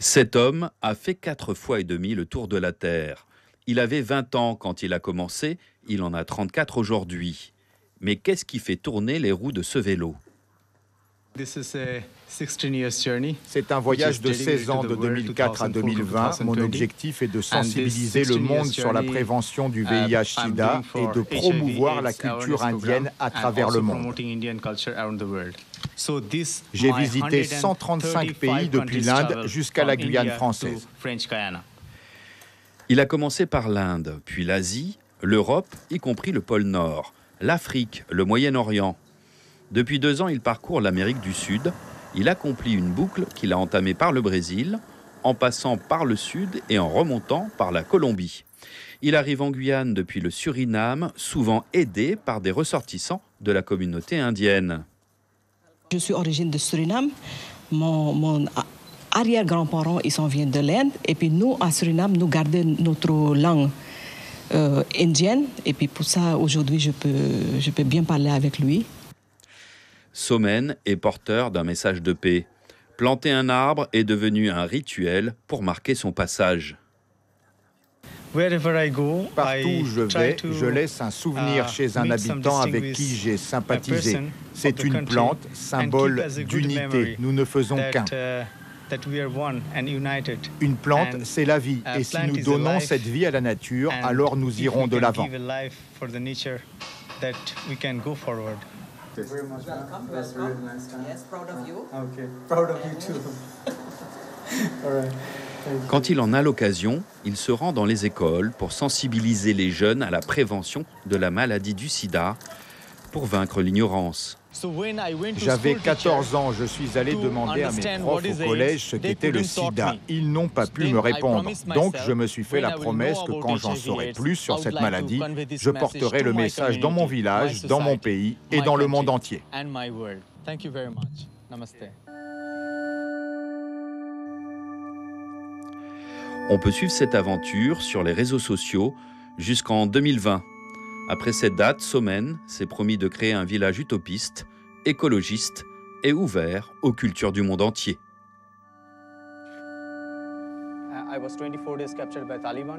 Cet homme a fait 4 fois et demi le tour de la Terre. Il avait 20 ans quand il a commencé, il en a 34 aujourd'hui. Mais qu'est-ce qui fait tourner les roues de ce vélo? C'est un voyage de 16 ans de 2004 à 2020. Mon objectif est de sensibiliser le monde sur la prévention du VIH-Sida et de promouvoir la culture indienne à travers le monde. J'ai visité 135 pays depuis l'Inde jusqu'à la Guyane française. Il a commencé par l'Inde, puis l'Asie, l'Europe, y compris le pôle Nord, l'Afrique, le Moyen-Orient. Depuis 2 ans, il parcourt l'Amérique du Sud. Il accomplit une boucle qu'il a entamée par le Brésil, en passant par le Sud et en remontant par la Colombie. Il arrive en Guyane depuis le Suriname, souvent aidé par des ressortissants de la communauté indienne. Je suis originaire de Suriname. Mon arrière-grand-parent, ils viennent de l'Inde. Et puis nous, à Suriname, nous gardons notre langue indienne. Et puis pour ça, aujourd'hui, je peux bien parler avec lui. Somen est porteur d'un message de paix. Planter un arbre est devenu un rituel pour marquer son passage. Partout où je vais, je laisse un souvenir chez un habitant avec qui j'ai sympathisé. C'est une plante, symbole d'unité. Nous ne faisons qu'un. Une plante, c'est la vie. Et si nous donnons cette vie à la nature, alors nous irons de l'avant. Quand il en a l'occasion, il se rend dans les écoles pour sensibiliser les jeunes à la prévention de la maladie du sida, pour vaincre l'ignorance. J'avais 14 ans, je suis allé demander à mes profs au collège ce qu'était le sida. Ils n'ont pas pu me répondre. Donc je me suis fait la promesse que quand j'en saurai plus sur cette maladie, je porterai le message dans mon village, dans mon pays et dans le monde entier. On peut suivre cette aventure sur les réseaux sociaux jusqu'en 2020. Après cette date, Somen s'est promis de créer un village utopiste, écologiste et ouvert aux cultures du monde entier. I was 24 days captured by Taliban.